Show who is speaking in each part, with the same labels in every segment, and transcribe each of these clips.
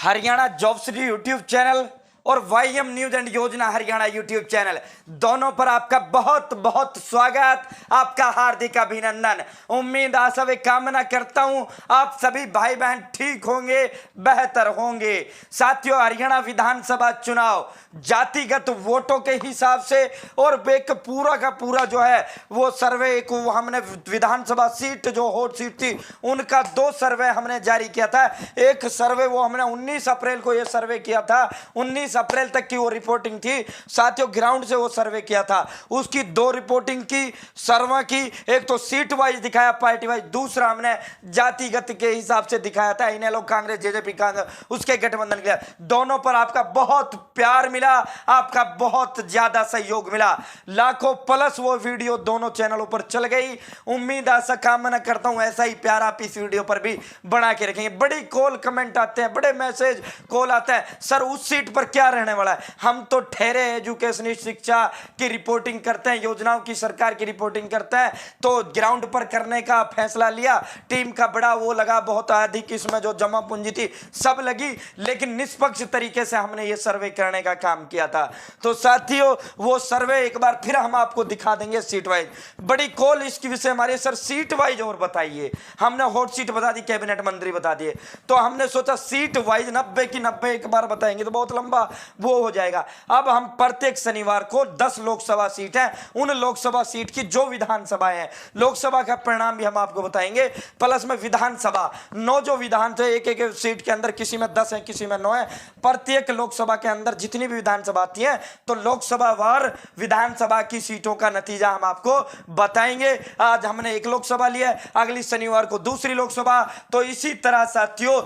Speaker 1: Haryana job city YouTube channel और वाईएम news and योजना Haryana YouTube channel दोनों पर आपका बहुत बहुत स्वागत, आपका हार्दिक अभिनंदन। उम्मीद आशा व कामना करता हूं आप सभी भाई बहन ठीक होंगे, बेहतर होंगे। साथियों, हरियाणा विधानसभा चुनाव जातिगत वोटों के हिसाब से और एक पूरा का पूरा जो है वो सर्वे को हमने विधानसभा सीट जो हॉट सीट थी उनका 2 सर्वे हमने जारी किया था। एक सर्वे वो हमने 19 अप्रैल को ये सर्वे किया था, 19 अप्रैल तक की वो रिपोर्टिंग थी। साथियों, ग्राउंड से वो सर्वे किया था, उसकी 2 रिपोर्टिंग की, सर्वे की। एक तो सीट वाइज दिखाया, पार्टी वाइज, दूसरा हमने जातिगत के हिसाब से दिखाया था। इन्हें लोग कांग्रेस, जेजेपी कांग्रेस, उसके गठबंधन के दोनों पर आपका बहुत प्यार मिला, आपका बहुत ज्यादा सहयोग मिला। लाखों प्लस वो वीडियो दोनों चैनलों पर चल गई। उम्मीद आशा कामना करता हूं ऐसा ही प्यार आप इस वीडियो पर भी बना के रखेंगे। बड़ी कॉल कमेंट आते हैं, बड़े मैसेज कॉल आता है, सर उस सीट पर क्या रहने वाला है। हम तो ठहरे एजुकेशनिस्ट, शिक्षा की रिपोर्टिंग करते हैं, योजनाओं की सरकार की रिपोर्टिंग करते हैं, तो ग्राउंड पर करने का फैसला लिया। टीम का बड़ा वो लगा, बहुत अधिक इसमें जो जमा पूंजी थी सब लगी, लेकिन निष्पक्ष तरीके से हमने ये सर्वे करने का काम किया था। तो साथियों, वो सर्वे एक बार फिर हम आपको दिखा देंगे सीट वाइज। बड़ी कॉल इसकी विषय हमारे, सर सीट वाइज और बताइए। हमने हॉट सीट बता दी, कैबिनेट मंत्री बता दिए, तो हमने सोचा सीट वाइज 90 की 90 एक बार बताएंगे तो बहुत लंबा वो हो जाएगा। अब हम प्रत्येक शनिवार को 10 लोकसभा सीट है, उन लोकसभा सीट की जो विधानसभाएं हैं, लोकसभा का परिणाम भी हम आपको बताएंगे, प्लस में विधानसभा 9 जो विधान थे, एक एक सीट के अंदर किसी में 10 है, किसी में 9 है। प्रत्येक लोकसभा के अंदर जितनी भी विधानसभा आती है तो लोकसभा वार विधानसभा की सीटों का नतीजा हम आपको बताएंगे। आज हमने एक लोकसभा लिया है, अगली शनिवार को दूसरी लोकसभा। तो इसी तरह साथियों,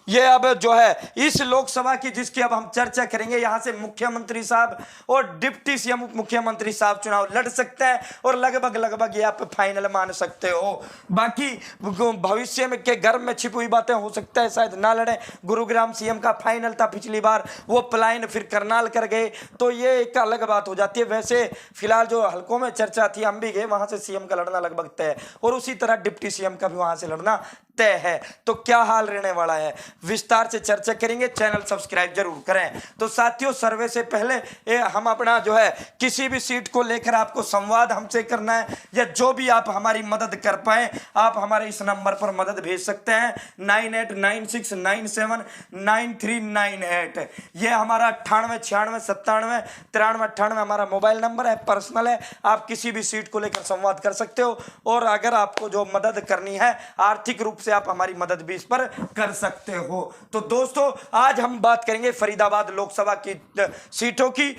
Speaker 1: ये अब जो है इस लोकसभा की जिसकी अब हम चर्चा करेंगे, यहां से मुख्यमंत्री साहब और डिप्टी सीएम उप मुख्यमंत्री साहब चुनाव लड़ सकते हैं और लगभग ये आप फाइनल मान सकते हो। बाकी भविष्य में के गर्भ में छिपी हुई बातें हो सकता है शायद ना लड़े। गुरुग्राम सीएम का फाइनल था पिछली बार, वो पलायन फिर करनाल कर गए, तो ये एक अलग बात हो जाती है। वैसे फिलहाल जो हलकों में चर्चा थी, हम भी गए, वहां से सीएम का लड़ना लगभग तय है और उसी तरह डिप्टी सीएम का भी वहां से लड़ना तय है। तो क्या हाल रहने वाला है, विस्तार से चर्चा करेंगे। चैनल सब्सक्राइब जरूर करें। तो साथियों, सर्वे से पहले हम अपना जो है किसी भी सीट को लेकर आपको संवाद हमसे करना है या जो भी आप हमारी मदद कर पाए, आप हमारे इस नंबर पर मदद भेज सकते हैं 9896979398। ये हमारा 9896979398 हमारा मोबाइल नंबर है, पर्सनल है। आप किसी भी सीट को लेकर संवाद कर सकते हो और अगर आपको जो मदद करनी है आर्थिक रूप से, आप हमारी मदद भी इस पर कर सकते हो। तो दोस्तों, आज हम बात करेंगे फरीदाबाद लोकसभा की सीटों की।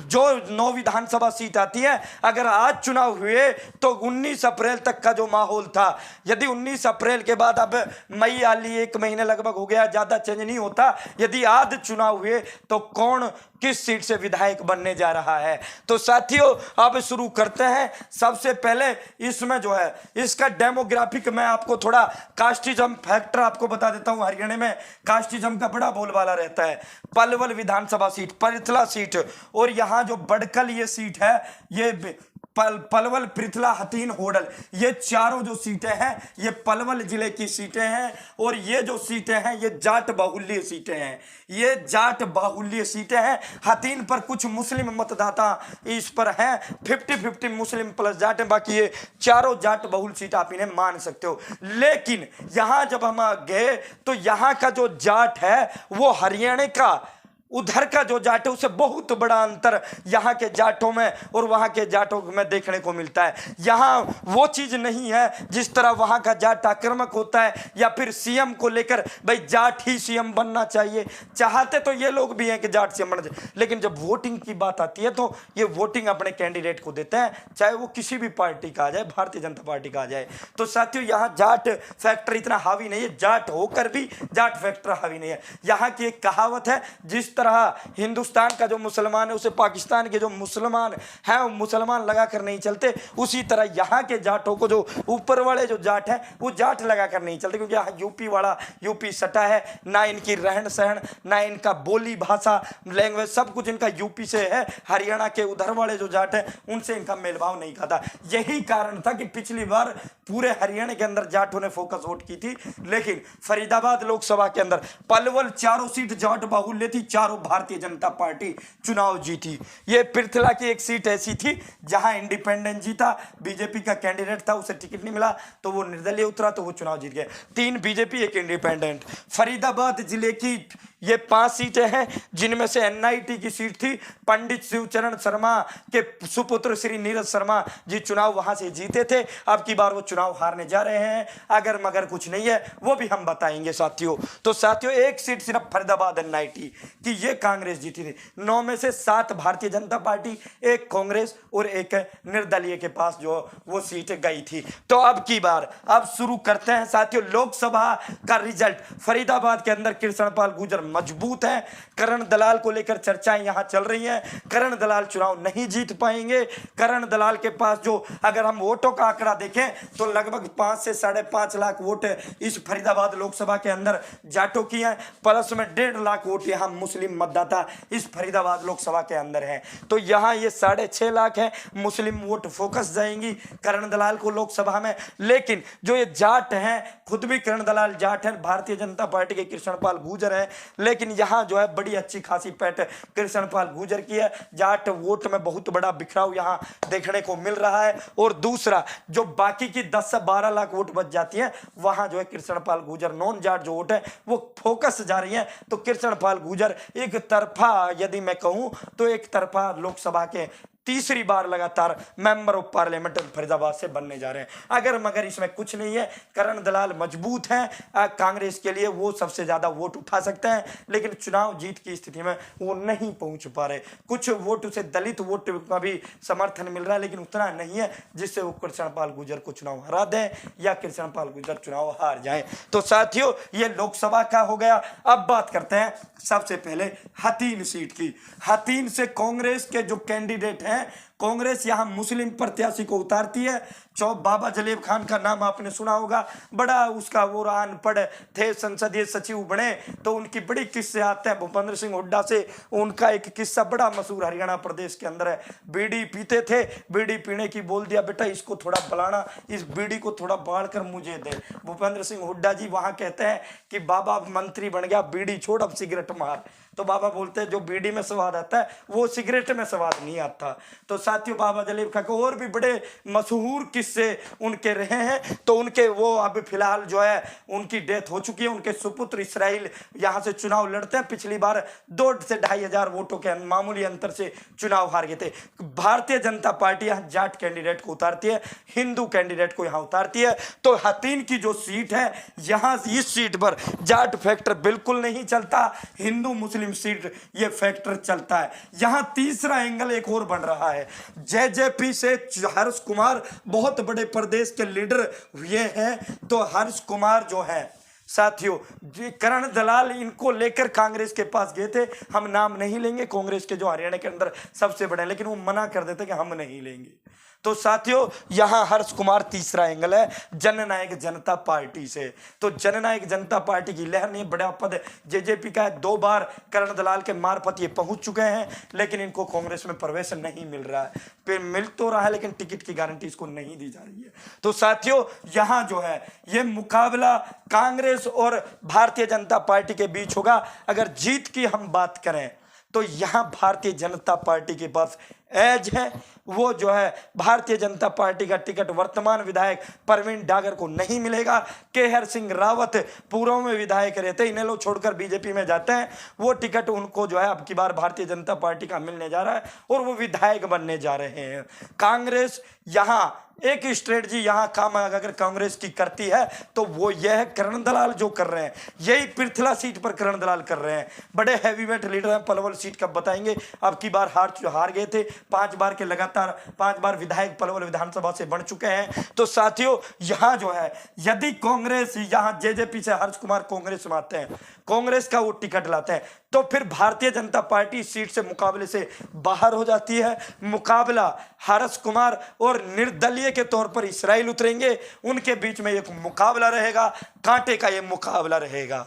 Speaker 1: जो 9 विधानसभा सीट आती है, अगर आज चुनाव हुए तो 19 अप्रैल तक का जो माहौल था, यदि 19 अप्रैल के बाद अब मई आली 1 महीने लगभग हो गया, ज्यादा चेंज नहीं होता, यदि आज चुनाव हुए तो कौन किस सीट से विधायक बनने जा रहा है। तो साथियों, अब शुरू करते हैं। सबसे पहले इसमें जो है इसका डेमोग्राफिक मैं आपको थोड़ा कास्टिज्म फैक्टर आपको बता देता हूं। हरियाणा में कास्टिज्म का बड़ा बोलबाला रहता है। पलवल विधानसभा सीट, पृथला सीट और यहां जो बड़कल ये सीट है, ये पलवल, पृथला, हथीन, होडल, ये चारों जो सीटें हैं ये पलवल जिले की सीटें हैं। और ये जो सीटें हैं ये जाट बाहुल्य सीटें हैं, ये जाट बाहुल्य सीटें हैं। हथीन पर कुछ मुस्लिम मतदाता इस पर हैं, 50-50 मुस्लिम प्लस जाट है, बाकी ये चारों जाट बहुल सीट आप इन्हें मान सकते हो। लेकिन यहां जब हम गए तो यहां का जो जाट है वो हरियाणा का उधर का जो जाट है उससे बहुत बड़ा अंतर यहाँ के जाटों में और वहाँ के जाटों में देखने को मिलता है। यहाँ वो चीज़ नहीं है जिस तरह वहाँ का जाट आक्रामक होता है या फिर सीएम को लेकर भाई जाट ही सीएम बनना चाहिए। चाहते तो ये लोग भी हैं कि जाट सीएम बनना चाहिए, लेकिन जब वोटिंग की बात आती है तो ये वोटिंग अपने कैंडिडेट को देते हैं, चाहे वो किसी भी पार्टी का आ जाए, भारतीय जनता पार्टी का आ जाए। तो साथियों, यहाँ जाट फैक्टर इतना हावी नहीं है, जाट होकर भी जाट फैक्टर हावी नहीं है। यहाँ की एक कहावत है, जिस तरह हिंदुस्तान का जो मुसलमान है उसे पाकिस्तान के जो मुसलमान हैं वो मुसलमान लगा कर नहीं चलते, उसी तरह यहाँ के जाटों को जो ऊपर वाले जो जाट हैं वो जाट लगा कर नहीं चलते, क्योंकि यहाँ यूपी वाला यूपी सटा है, ना इनकी रहन सहन, ना इनका बोली भाषा लैंग्वेज, सब कुछ इनका यूपी से है। हरियाणा के उधर वाले जो जाट हैं उनसे इनका मेलभाव नहीं खाता। यही कारण था कि पिछली बार पूरे हरियाणा के अंदर जाटों ने फोकस वोट की थी, लेकिन फरीदाबाद लोकसभा के अंदर पलवल चारों सीट जाट बाहुल्य थी, चारों भारतीय जनता पार्टी चुनाव जीती। ये पृथला की एक सीट ऐसी थी जहां इंडिपेंडेंट जीता, बीजेपी का कैंडिडेट था उसे टिकट नहीं मिला तो वो निर्दलीय उतरा तो वो चुनाव जीत गए। 3 बीजेपी 1 इंडिपेंडेंट। फरीदाबाद जिले की ये 5 सीटें हैं जिनमें से एनआईटी की सीट थी, पंडित शिवचरण शर्मा के सुपुत्र श्री नीरज शर्मा जी चुनाव वहां से जीते थे। अब की बार वो चुनाव हारने जा रहे हैं, अगर मगर कुछ नहीं है वो भी हम बताएंगे साथियों। तो साथियों एक सीट सिर्फ फरीदाबाद एनआईटी कि ये कांग्रेस जीती थी। 9 में से 7 भारतीय जनता पार्टी, 1 कांग्रेस और 1 निर्दलीय के पास जो वो सीट गई थी। तो अब की बार अब शुरू करते हैं साथियों लोकसभा का रिजल्ट। फरीदाबाद के अंदर कृष्णपाल गुर्जर मजबूत है, करण दलाल को लेकर चर्चाएं यहां चल रही हैं। करण दलाल चुनाव नहीं जीत पाएंगे। करण दलाल के पास जो अगर हम वोटों का आंकड़ा देखें तो लगभग 5 से 5.5 लाख वोट इस फरीदाबाद लोकसभा के अंदर जाटों की हैं, प्लस में 1.5 लाख वोट यहां मुस्लिम मतदाता इस फरीदाबाद लोकसभा के अंदर है। तो यहां ये 6.5 लाख है मुस्लिम वोट फोकस जाएंगी करण दलाल को लोकसभा में। लेकिन जो ये जाट हैं, खुद भी करण दलाल जाट हैं, भारतीय जनता पार्टी के कृष्णपाल गुर्जर हैं, लेकिन यहां जो है बड़ी अच्छी खासी पैठ कृष्णपाल गुर्जर की है। जाट वोट में बहुत बड़ा बिखराव यहां देखने को मिल रहा है। और दूसरा जो बाकी की 10 से 12 लाख वोट बच जाती है वहां जो है कृष्णपाल गुर्जर नॉन जाट जो वोट है वो फोकस जा रही है। तो कृष्णपाल गुर्जर एक तरफा यदि मैं कहूं तो एक तरफा लोकसभा के तीसरी बार लगातार मेंबर ऑफ पार्लियामेंट फरीदाबाद से बनने जा रहे हैं। अगर मगर इसमें कुछ नहीं है, करण दलाल मजबूत हैं, कांग्रेस के लिए वो सबसे ज्यादा वोट उठा सकते हैं, लेकिन चुनाव जीत की स्थिति में वो नहीं पहुंच पा रहे। कुछ वोट उसे दलित वोट का भी समर्थन मिल रहा है, लेकिन उतना नहीं है जिससे वो कृष्णपाल गुर्जर को चुनाव हरा दें या कृष्णपाल गुर्जर चुनाव हार जाए। तो साथियों ये लोकसभा का हो गया। अब बात करते हैं सबसे पहले हथीन सीट की। हथीन से कांग्रेस के जो कैंडिडेट हैं, कांग्रेस यहां मुस्लिम प्रत्याशी को उतारती है। बाबा जलेब खान का नाम आपने सुना होगा, बड़ा उसका वो अनपढ़ थे, संसदीय सचिव बने तो उनकी बड़ी किस्से आते हैं भूपेंद्र सिंह हुड्डा से। उनका एक किस्सा बड़ा मशहूर हरियाणा प्रदेश के अंदर है। बीड़ी पीते थे, बीड़ी पीने की बोल दिया बेटा इसको थोड़ा बलाना, इस बीड़ी को थोड़ा बाढ़ कर मुझे दे। भूपेंद्र सिंह हुड्डा जी वहां कहते हैं कि बाबा मंत्री बन गया, बीड़ी छोड़ अब सिगरेट मार। तो बाबा बोलते हैं जो बीड़ी में स्वाद आता है वो सिगरेट में स्वाद नहीं आता। तो साथियों बाबा जलेब खान को और भी बड़े मशहूर किस्से उनके रहे हैं। तो उनके वो अब फिलहाल जो है उनकी डेथ हो चुकी है। उनके सुपुत्र इसराइल यहां से चुनाव लड़ते हैं। पिछली बार 2 से 2.5 हजार वोटों के मामूली अंतर से चुनाव हार गए थे। भारतीय जनता पार्टी यहाँ जाट कैंडिडेट को उतारती है, हिंदू कैंडिडेट को यहाँ उतारती है। तो हथीन की जो सीट है यहाँ इस सीट पर जाट फैक्टर बिल्कुल नहीं चलता, हिंदू मुस्लिम सीट ये फैक्टर चलता है। यहां तीसरा एंगल एक और बन रहा है। जेजेपी से हर्ष कुमार बहुत बड़े प्रदेश के लीडर हुए हैं। तो हर्ष कुमार जो है साथियों करण दलाल इनको लेकर कांग्रेस के पास गए थे। हम नाम नहीं लेंगे कांग्रेस के जो हरियाणा के अंदर सबसे बड़े, लेकिन वो मना कर देते कि हम नहीं लेंगे। तो साथियों यहां हर्ष कुमार तीसरा एंगल है जननायक जनता पार्टी से। तो जननायक जनता पार्टी की लहर ने बड़ा पद जेजेपी का 2 बार करण दलाल के मार्फत ये पहुंच चुके हैं, लेकिन इनको कांग्रेस में प्रवेश नहीं मिल रहा है। फिर मिल तो रहा है लेकिन टिकट की गारंटी इसको नहीं दी जा रही है। तो साथियों यहां जो है ये मुकाबला कांग्रेस और भारतीय जनता पार्टी के बीच होगा। अगर जीत की हम बात करें तो यहां भारतीय जनता पार्टी के पास एज है। वो जो है भारतीय जनता पार्टी का टिकट वर्तमान विधायक प्रवीण डागर को नहीं मिलेगा। केहर सिंह रावत पूर्व में विधायक रहते, इन्हें लोग छोड़कर बीजेपी में जाते हैं, वो टिकट उनको जो है अब की बार भारतीय जनता पार्टी का मिलने जा रहा है और वो विधायक बनने जा रहे हैं। कांग्रेस यहां एक स्ट्रेटजी यहां काम अगर कांग्रेस की करती है तो वो यह है करण दलाल जो कर रहे हैं, यही पृथला सीट पर करण दलाल कर रहे हैं। बड़े हैवीवेट लीडर हैं, पलवल सीट का बताएंगे। अब की बार हार गए थे, 5 बार के लगातार 5 बार विधायक पलवल विधानसभा से बन चुके हैं। तो साथियों यहां जो है यदि कांग्रेस यहां जेजेपी से हर्ष कुमार कांग्रेस में आते हैं, कांग्रेस का वो टिकट लाते हैं, तो फिर भारतीय जनता पार्टी इस सीट से मुकाबले से बाहर हो जाती है। मुकाबला हर्ष कुमार और निर्दलीय के तौर पर इस्राइल उतरेंगे, उनके बीच में एक मुकाबला रहेगा, कांटे का ये मुकाबला रहेगा।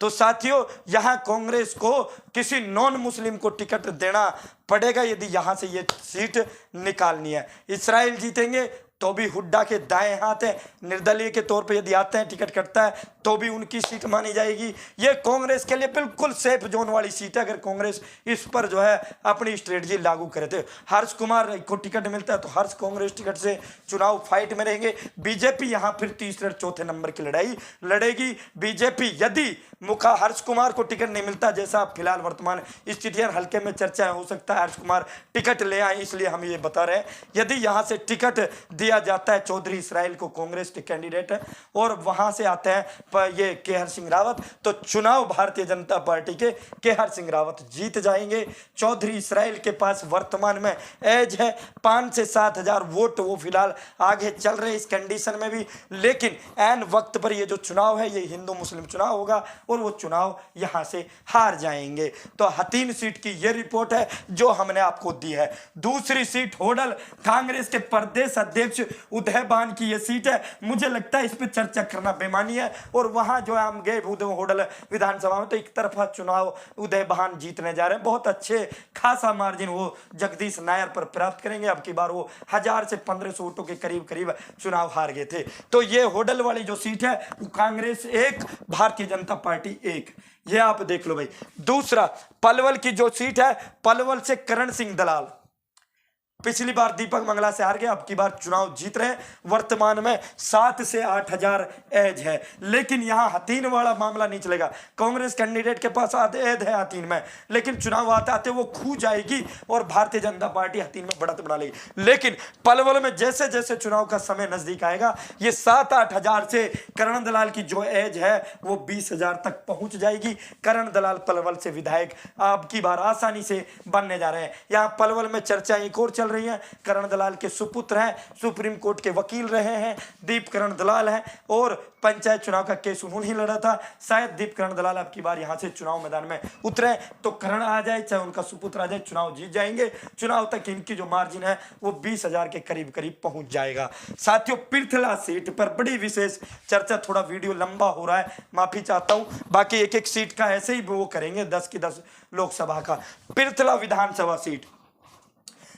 Speaker 1: तो साथियों यहां कांग्रेस को किसी नॉन मुस्लिम को टिकट देना पड़ेगा यदि यहां से ये सीट निकालनी है। इस्राइल जीतेंगे तो भी हुड्डा के दाएं हाथ है, निर्दलीय के तौर पे यदि आते हैं टिकट कटता है तो भी उनकी सीट मानी जाएगी। ये कांग्रेस के लिए बिल्कुल सेफ जोन वाली सीट है, अगर कांग्रेस इस पर जो है अपनी स्ट्रेटजी लागू करे। थे हर्ष कुमार को टिकट मिलता है तो हर्ष कांग्रेस टिकट से चुनाव फाइट में रहेंगे। बीजेपी यहां फिर तीसरे चौथे नंबर की लड़ाई लड़ेगी। बीजेपी यदि हर्ष कुमार को टिकट नहीं मिलता, जैसा फिलहाल वर्तमान स्थितियां हल्के में चर्चा हो सकता है हर्ष कुमार टिकट ले आए, इसलिए हम ये बता रहे हैं यदि यहां से टिकट दिया जाता है चौधरी इस्राइल को, कांग्रेस के कैंडिडेट है, और वहां से आते हैं ये केहर सिंह रावत, तो चुनाव भारतीय जनता पार्टी के केहर सिंह रावत जीत जाएंगे। चौधरी इस्राइल के पास वर्तमान में एज है 5 से 7 हजार वोट, वो फिलहाल आगे चल रहे इस कंडीशन में भी, लेकिन एन वक्त पर ये जो चुनाव है ये हिंदू मुस्लिम चुनाव होगा और वो चुनाव यहां से हार जाएंगे। तो हतीन सीट की ये रिपोर्ट है जो हमने आपको दी है। दूसरी सीट होडल, कांग्रेस के प्रदेश अध्यक्ष उदयबान की ये सीट है। मुझे लगता है इस पर चर्चा करना बेमानी है, और वहां जो है हम गए होडल विधानसभा में तो एक तरफा चुनाव उदयबान जीतने जा रहे हैं। बहुत अच्छे खासा मार्जिन वो जगदीश नायर पर प्राप्त करेंगे। अब की बार वो 1000 से 1500 वोटों के करीब करीब चुनाव हार गए थे। तो ये होडल वाली जो सीट है वो कांग्रेस 1, भारतीय जनता पार्टी 1, ये आप देख लो भाई। दूसरा पलवल की जो सीट है, पलवल से करण सिंह दलाल पिछली बार दीपक मंगला से हार गए, अब की बार चुनाव जीत रहे हैं। वर्तमान में 7 से 8 हजार एज है, लेकिन यहां हतीन वाला मामला नहीं चलेगा। कांग्रेस कैंडिडेट के पास एज है हतीन में, लेकिन चुनाव आते आते वो खू जाएगी और भारतीय जनता पार्टी हतीन में बढ़त बना लेगी। लेकिन पलवल में जैसे जैसे चुनाव का समय नजदीक आएगा ये 7-8 हजार से करण दलाल की जो एज है वो 20 हजार तक पहुंच जाएगी। करण दलाल पलवल से विधायक अब की बार आसानी से बनने जा रहे हैं। यहाँ पलवल में चर्चा एक और चल रही है, करण दलाल के सुपुत्र हैं, सुप्रीम कोर्ट के वकील रहे हैं, दीप करण दलाल हैं, और पंचायत चुनाव का केस उन्होंने ही लड़ा था। शायद दीप करण दलाल अब की बार यहां से चुनाव मैदान में उतरे तो करण आ जाए चाहे उनका सुपुत्र आ जाए, चुनाव जीत जाएंगे। चुनाव तक इनकी जो मार्जिन है वो 20 हजार के करीब करीब पहुंच जाएगा। साथियों पृथला सीट पर बड़ी विशेष चर्चा, थोड़ा वीडियो लंबा हो रहा है, माफी चाहता हूं, बाकी एक एक सीट का ऐसे ही वो करेंगे 10 की 10 लोकसभा का। पृथला विधानसभा सीट,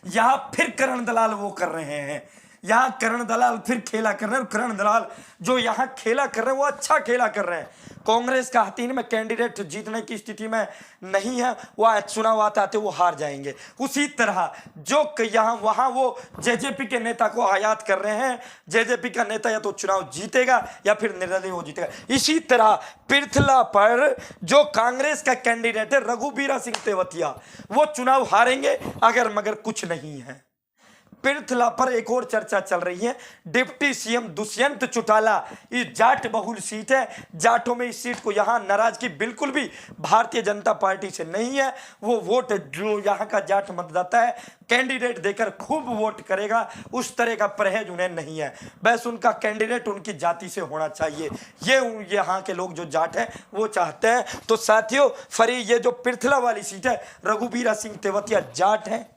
Speaker 1: यहां फिर करण दलाल वो कर रहे हैं, यहां करण दलाल फिर खेला कर रहे हैं। करण दलाल जो यहां खेला कर रहे हैं वो अच्छा खेला कर रहे हैं। कांग्रेस का हतीन में कैंडिडेट जीतने की स्थिति में नहीं है, वह चुनाव आते आते वो हार जाएंगे। उसी तरह जो यहां वहां वो जेजेपी के नेता को आयात कर रहे हैं, जेजेपी का नेता या तो चुनाव जीतेगा या फिर निर्दलीय हो जीतेगा। इसी तरह पृथला पर जो कांग्रेस का कैंडिडेट है रघुबीरा सिंह तेवतिया, वो चुनाव हारेंगे अगर मगर कुछ नहीं है। पृथला पर एक और चर्चा चल रही है, डिप्टी सीएम दुष्यंत चौटाला, इस जाट बहुल सीट है, जाटों में इस सीट को यहां नाराजगी बिल्कुल भी भारतीय जनता पार्टी से नहीं है। वो वोट जो यहां का जाट मतदाता है कैंडिडेट देकर खूब वोट करेगा, उस तरह का परहेज उन्हें नहीं है। बस उनका कैंडिडेट उनकी जाति से होना चाहिए, ये यहाँ के लोग जो जाट हैं वो चाहते हैं। तो साथियों फरी ये जो पृथला वाली सीट है, रघुबीरा सिंह तेवतिया जाट है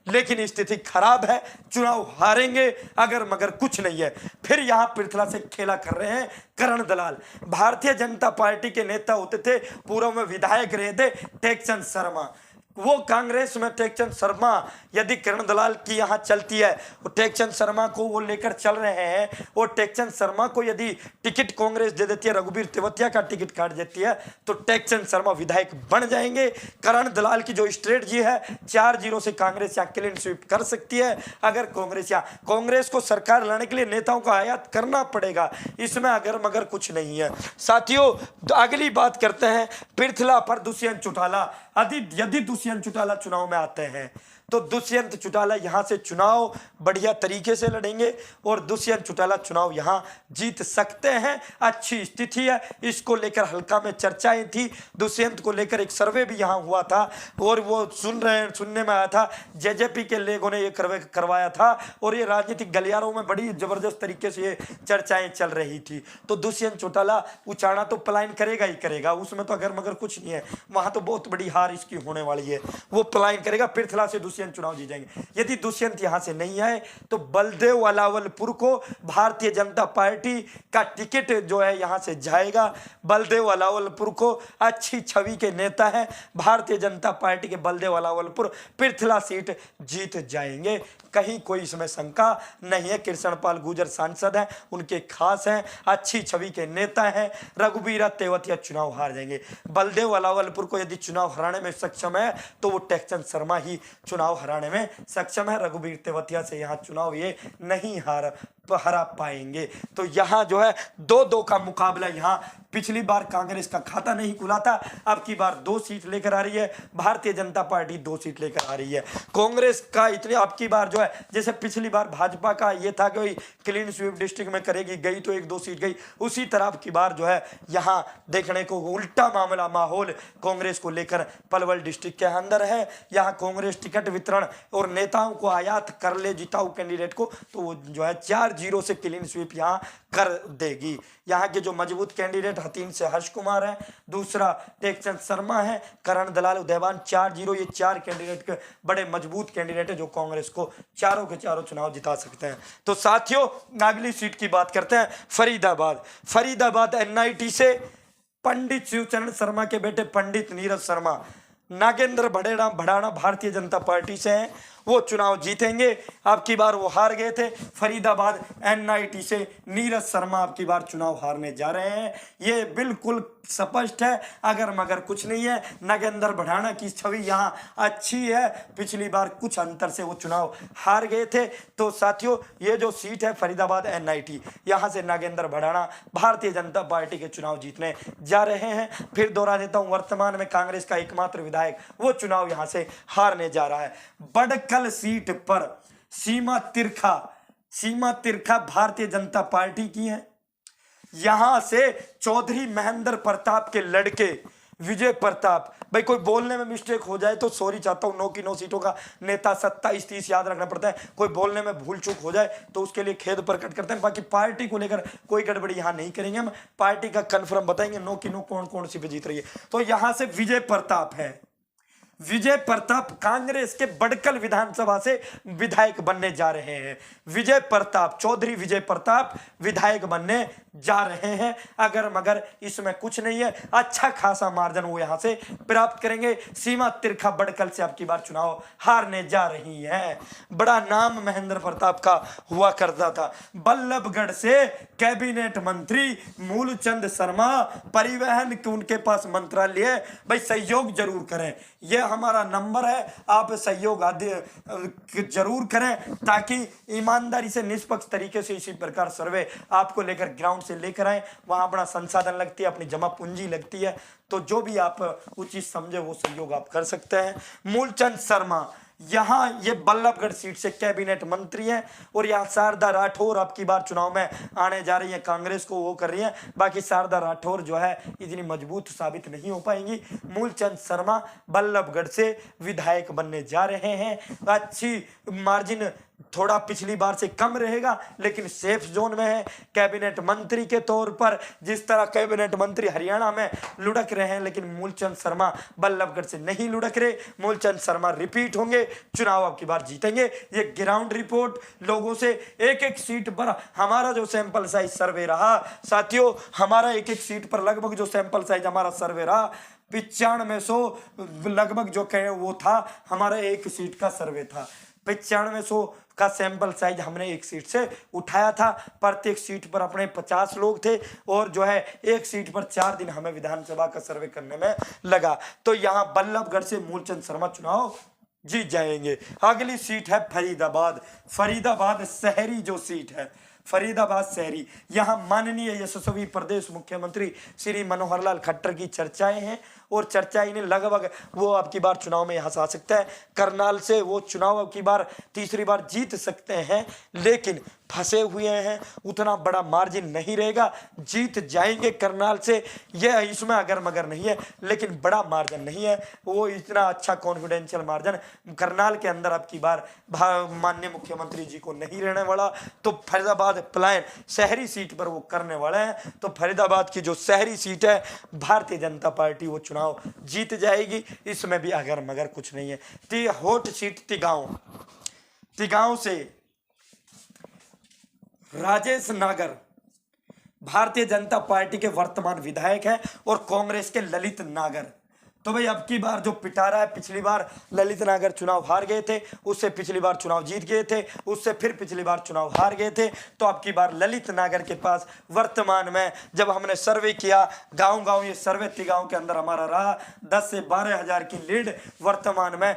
Speaker 1: लेकिन स्थिति खराब है, चुनाव हारेंगे अगर मगर कुछ नहीं है। फिर यहां पृथला से खेला कर रहे हैं करण दलाल, भारतीय जनता पार्टी के नेता होते थे, पूर्व में विधायक रहे थे टेकचंद शर्मा। वो कांग्रेस में टेकचंद शर्मा यदि करण दलाल की यहां चलती है, वो टेकचंद शर्मा को वो लेकर चल रहे हैं, और टेकचंद शर्मा को यदि टिकट कांग्रेस दे देती है, रघुबीर तेवतिया का टिकट काट देती है, तो टेकचंद शर्मा विधायक बन जाएंगे। करण दलाल की जो स्ट्रेटजी है 4-0 से कांग्रेस यहाँ क्लीन स्वीप कर सकती है। अगर कांग्रेस को सरकार लाने के लिए नेताओं का आयात करना पड़ेगा, इसमें अगर मगर कुछ नहीं है। साथियों अगली बात करते हैं पृथला पर दुष्यंत चौटाला। यदि दुष्यंत चौटाला चुनाव में आते हैं तो दुष्यंत चौटाला यहाँ से चुनाव बढ़िया तरीके से लड़ेंगे और दुष्यंत चौटाला चुनाव यहाँ जीत सकते हैं। अच्छी स्थिति है, इसको लेकर हल्का में चर्चाएं थी। दुष्यंत को लेकर एक सर्वे भी यहाँ हुआ था और वो सुनने में आया था, जेजेपी के लोगों ने ये करवाया था और ये राजनीतिक गलियारों में बड़ी जबरदस्त तरीके से ये चर्चाएं चल रही थी। तो दुष्यंत चौटाला उचाना तो पलायन करेगा ही करेगा, उसमें तो अगर मगर कुछ नहीं है, वहां तो बहुत बड़ी हार इसकी होने वाली है। वो पलायन करेगा, पृथला से दुष्यंत चुनाव जीत जाएंगे। यदि दुष्यंत यहां से नहीं आए तो बलदेव अलावलपुर को भारतीय जनता पार्टी का टिकट जो है यहां से जाएगा। बलदेव अलावलपुर को अच्छी छवि के नेता है, भारतीय जनता पार्टी के बलदेव अलावलपुर पृथला सीट जीत जाएंगे, कहीं कोई इसमें शंका नहीं है। कृष्णपाल गुर्जर सांसद हैं, उनके खास हैं, अच्छी छवि के नेता हैं। रघुबीर तेवतिया चुनाव हार जाएंगे। बलदेव अलावलपुर को यदि चुनाव हराने में सक्षम है तो वो टेक्चंद शर्मा ही चुनाव हराने में सक्षम है। रघुबीर तेवतिया से यहाँ चुनाव ये नहीं हरा पाएंगे। तो यहाँ जो है 2-2 का मुकाबला। यहाँ पिछली बार कांग्रेस का खाता नहीं खुला था, अब की बार 2 सीट लेकर आ रही है, भारतीय जनता पार्टी 2 सीट लेकर आ रही है। कांग्रेस का इतने अब की बार जो है, जैसे पिछली बार भाजपा का ये था कि क्लीन स्वीप डिस्ट्रिक्ट में करेगी, गई तो 1-2 सीट गई, उसी तरह अब की बार जो है यहाँ देखने को उल्टा माहौल कांग्रेस को लेकर पलवल डिस्ट्रिक्ट के अंदर है। यहाँ कांग्रेस टिकट वितरण और नेताओं को आयात कर ले जिताऊ कैंडिडेट को, तो वो जो है 4-0 से क्लीन स्वीप यहाँ कर देगी। यहाँ के जो मजबूत कैंडिडेट हतीन से हर्ष कुमार है, दूसरा टेकचंद शर्मा है, करण दलाल उदयवान 4-0, ये 4 कैंडिडेट के बड़े मजबूत कैंडिडेट है जो कांग्रेस को चारों के चारों चुनाव जिता सकते हैं। तो साथियों अगली सीट की बात करते हैं, फरीदाबाद एनआईटी से पंडित शिवचरण शर्मा के बेटे पंडित नीरज शर्मा, नागेंद्र भड़ाना भारतीय जनता पार्टी से हैं, वो चुनाव जीतेंगे। अब की बार वो हार गए थे। फरीदाबाद एनआईटी से नीरज शर्मा अब की बार चुनाव हारने जा रहे हैं, ये बिल्कुल स्पष्ट है, अगर मगर कुछ नहीं है। नागेंद्र भड़ाना की छवि यहाँ अच्छी है, पिछली बार कुछ अंतर से वो चुनाव हार गए थे। तो साथियों ये जो सीट है फरीदाबाद एनआईटी, यहाँ से नागेंद्र भड़ाना भारतीय जनता पार्टी के चुनाव जीतने जा रहे हैं। फिर दोहरा देता हूँ, वर्तमान में कांग्रेस का एकमात्र विधायक वो चुनाव यहाँ से हारने जा रहा है। बड़कल सीट पर सीमा तिरखा भारतीय जनता पार्टी की है। यहां से चौधरी महेंद्र प्रताप के लड़के विजय प्रताप, भाई कोई बोलने में मिस्टेक हो जाए तो सॉरी चाहता हूं, 9 की 9 सीटों का नेता 27-30 याद रखना पड़ता है, कोई बोलने में भूल चूक हो जाए तो उसके लिए खेद प्रकट करते हैं। बाकी पार्टी को लेकर कोई गड़बड़ी यहां नहीं करेंगे, हम पार्टी का कंफर्म बताएंगे 9 की 9 कौन कौन सी पे जीत रही है। तो यहां से विजय प्रताप है, विजय प्रताप कांग्रेस के बड़कल विधानसभा से विधायक बनने जा रहे हैं। चौधरी विजय प्रताप विधायक बनने जा रहे हैं, अगर मगर इसमें कुछ नहीं है, अच्छा खासा मार्जिन वो यहां से प्राप्त करेंगे। सीमा तिरखा बड़कल से अब की बार चुनाव हारने जा रही है। बड़ा नाम महेंद्र प्रताप का हुआ करता था। बल्लभगढ़ से कैबिनेट मंत्री मूलचंद शर्मा, परिवहन के उनके पास मंत्रालय, भाई सहयोग जरूर करें, यह हमारा नंबर है, आप सहयोग आदि जरूर करें ताकि ईमानदारी से निष्पक्ष तरीके से इसी प्रकार सर्वे आपको लेकर ग्राउंड से लेकर आए। वहां अपना संसाधन लगती है, अपनी जमा पूंजी लगती है, तो जो भी आप उचित समझे वो सहयोग आप कर सकते हैं। मूलचंद शर्मा यहाँ ये बल्लभगढ़ सीट से कैबिनेट मंत्री हैं और यहाँ शारदा राठौर अब की बार चुनाव में आने जा रही है, कांग्रेस को वो कर रही है। बाकी शारदा राठौर जो है इतनी मजबूत साबित नहीं हो पाएंगी। मूलचंद शर्मा बल्लभगढ़ से विधायक बनने जा रहे हैं। अच्छी मार्जिन थोड़ा पिछली बार से कम रहेगा लेकिन सेफ जोन में है। कैबिनेट मंत्री के तौर पर जिस तरह कैबिनेट मंत्री हरियाणा में लुढ़क रहे हैं, लेकिन मूलचंद शर्मा बल्लभगढ़ से नहीं लुढ़क रहे। मूलचंद शर्मा रिपीट होंगे, चुनाव अब की बार जीतेंगे। ये ग्राउंड रिपोर्ट लोगों से एक सीट पर हमारा जो सैंपल साइज सर्वे रहा साथियों, हमारा एक सीट पर लगभग जो सैंपल साइज हमारा सर्वे रहा 9500 लगभग जो कहे वो था, हमारा एक सीट का सर्वे था। 9500 का सैंपल साइज हमने एक सीट से उठाया था। प्रत्येक सीट पर अपने 50 लोग थे और जो है एक सीट पर 4 दिन हमें विधानसभा का सर्वे करने में लगा। तो यहाँ बल्लभगढ़ से मूलचंद शर्मा चुनाव जीत जाएंगे। अगली सीट है फरीदाबाद शहरी जो सीट है, फरीदाबाद शहरी, यहाँ माननीय यशस्वी प्रदेश मुख्यमंत्री श्री मनोहर लाल खट्टर की चर्चाएं हैं और चर्चा इन्हें लगभग वो अब की बार चुनाव में यहाँ से आ सकता है। करनाल से वो चुनाव अब की बार तीसरी बार जीत सकते हैं, लेकिन फंसे हुए हैं, उतना बड़ा मार्जिन नहीं रहेगा, जीत जाएंगे करनाल से, यह इसमें अगर मगर नहीं है, लेकिन बड़ा मार्जिन नहीं है, वो इतना अच्छा कॉन्फिडेंशियल मार्जिन करनाल के अंदर अब की बार माननीय मुख्यमंत्री जी को नहीं रहने वाला। तो फरीदाबाद प्लान शहरी सीट पर वो करने वाले हैं, तो फरीदाबाद की जो शहरी सीट है भारतीय जनता पार्टी वो चुनाव जीत जाएगी, इसमें भी अगर मगर कुछ नहीं है। हॉट सीट तिगांव से राजेश नागर भारतीय जनता पार्टी के वर्तमान विधायक हैं और कांग्रेस के ललित नागर। तो भाई अब की बार जो पिटारा है, पिछली बार ललित नागर चुनाव हार गए थे, उससे पिछली बार चुनाव जीत गए थे, उससे फिर पिछली बार चुनाव हार गए थे। तो अब की बार ललित नागर के पास वर्तमान में जब हमने सर्वे किया गांव-गांव, ये सर्वे तिगांव के अंदर हमारा रहा 10 से 12 हजार की लीड वर्तमान में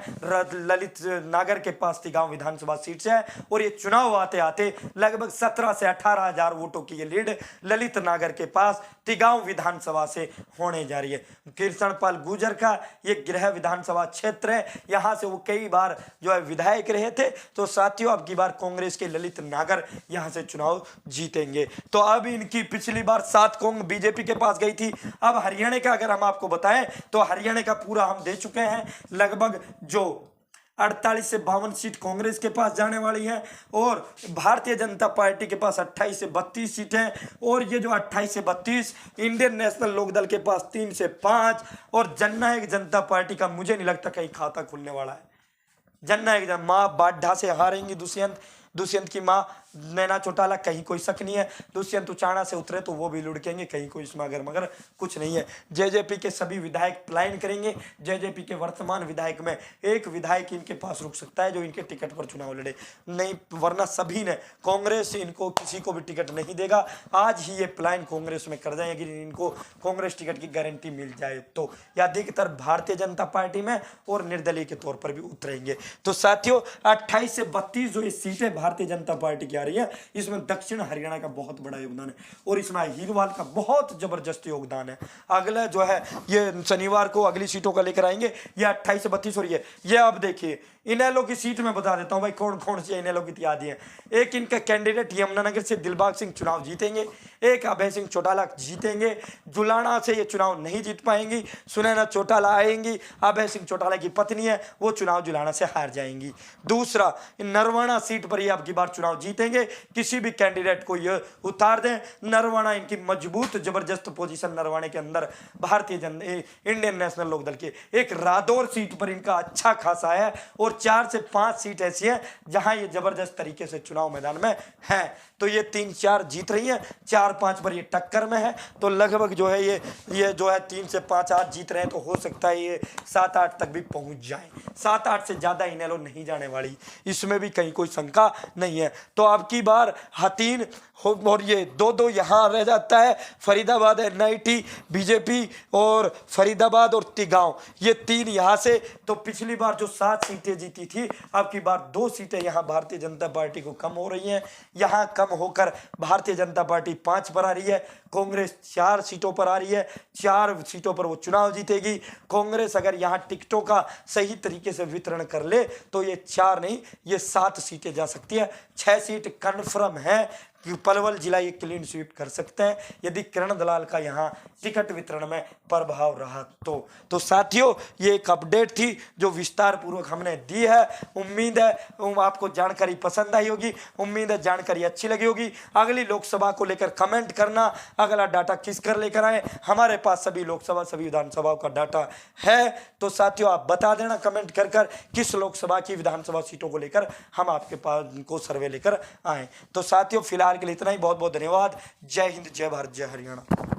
Speaker 1: ललित नागर के पास तिगांव विधानसभा सीट से है। और ये चुनाव आते आते लगभग 17 से 18 हजार वोटों की ये लीड ललित नागर के पास तिगांव विधानसभा से होने जा रही है। कृष्णपाल गुर्जर का ये गृह विधानसभा क्षेत्र है, यहां से वो कई बार जो है विधायक रहे थे। तो साथियों अब की बार कांग्रेस के ललित नागर यहां से चुनाव जीतेंगे। तो अब इनकी पिछली बार 7 कांग्रेस बीजेपी के पास गई थी। अब हरियाणा का अगर हम आपको बताएं तो हरियाणा का पूरा हम दे चुके हैं, लगभग जो 48 से 52 सीट कांग्रेस के पास जाने वाली है और भारतीय जनता पार्टी के पास 28 से 32 सीटें। और ये जो 28 से 32 इंडियन नेशनल लोकदल के पास 3 से 5 और जननायक जनता पार्टी का मुझे नहीं लगता कहीं खाता खुलने वाला है। जननायक माँ बाढ़ा से हारेंगी दुष्यंत की माँ नैना चौटाला, कहीं कोई शक नहीं है। दुष्यंत उचाना से उतरे तो वो भी लुढ़केंगे, कहीं कोई इसमें अगर मगर कुछ नहीं है। जेजेपी के सभी विधायक पलायन करेंगे। जेजेपी के वर्तमान विधायक में एक विधायक इनके पास रुक सकता है जो इनके टिकट पर चुनाव लड़े, नहीं वरना सभी ने कांग्रेस इनको किसी को भी टिकट नहीं देगा। आज ही ये पलायन कांग्रेस में कर जाएंगे इनको कांग्रेस टिकट की गारंटी मिल जाए तो, या अधिकतर भारतीय जनता पार्टी में और निर्दलीय के तौर पर भी उतरेंगे। तो साथियों 28 से 32 जो ये सीटें भारतीय जनता पार्टी की रही है, इसमें दक्षिण हरियाणा का बहुत बड़ा योगदान है और इसमें हीरवाल का बहुत जबरदस्त योगदान है। अगला जो है ये शनिवार को अगली सीटों का लेकर आएंगे। ये 28 से 32 हो रही है। ये अब देखिए इनेलो की सीट में बता देता हूं भाई कौन कौन सी इनेलो की इत्यादि है। एक इनका कैंडिडेट यमुनानगर से दिलबाग सिंह चुनाव जीतेंगे, एक अभय सिंह चौटाला जीतेंगे। जुलाना से ये चुनाव नहीं जीत पाएंगी, सुनैना चौटाला आएंगी, अभय सिंह चौटाला की पत्नी है वो चुनाव जुलाना से हार जाएंगी। दूसरा नरवाना सीट पर ये अब की बार चुनाव जीतेंगे, किसी भी कैंडिडेट को ये उतार दें। नरवाना इनकी मजबूत जबरदस्त पोजीशन नरवाने के अंदर भारतीय इंडियन नेशनल लोकदल के। एक रादौर सीट पर इनका अच्छा खासा है और 4 से 5 सीट ऐसी हैं जहां ये जबरदस्त तरीके से चुनाव मैदान में है। तो ये 3-4 जीत रही हैं, 4-5 पर ये टक्कर में है। तो लगभग जो है ये जो है 3 से 5-8 जीत रहे हैं, तो हो सकता है ये 7-8 तक भी पहुंच जाए। 7-8 से ज्यादा इनेलो नहीं जाने वाली, इसमें भी कहीं कोई शंका नहीं है। तो अब की बार हतीन और ये 2-2 यहाँ रह जाता है। फरीदाबाद NIT बीजेपी और फरीदाबाद और तिगांव ये 3 यहाँ से। तो पिछली बार जो 7 सीटें जीती थी, अब की बार 2 सीटें यहाँ भारतीय जनता पार्टी को कम हो रही हैं। यहाँ कम होकर भारतीय जनता पार्टी 5 पर आ रही है, कांग्रेस 4 सीटों पर आ रही है। 4 सीटों पर वो चुनाव जीतेगी। कांग्रेस अगर यहाँ टिकटों का सही तरीके से वितरण कर ले तो ये 4 नहीं ये 7 सीटें जा सकती है। 6 सीट कन्फर्म है कि पलवल जिला ये क्लीन स्वीप कर सकते हैं यदि किरण दलाल का यहाँ टिकट वितरण में प्रभाव रहा तो साथियों ये एक अपडेट थी जो विस्तार पूर्वक हमने दी है। उम्मीद है आपको जानकारी पसंद आई होगी, उम्मीद है जानकारी अच्छी लगी होगी। अगली लोकसभा को लेकर कमेंट करना, अगला डाटा किस कर लेकर आए। हमारे पास सभी लोकसभा सभी विधानसभाओं का डाटा है, तो साथियों आप बता देना कमेंट कर किस लोकसभा की विधानसभा सीटों को लेकर हम आपके पास को सर्वे लेकर आए। तो साथियों फिलहाल के लिए इतना ही। बहुत बहुत धन्यवाद। जय हिंद, जय भारत, जय हरियाणा।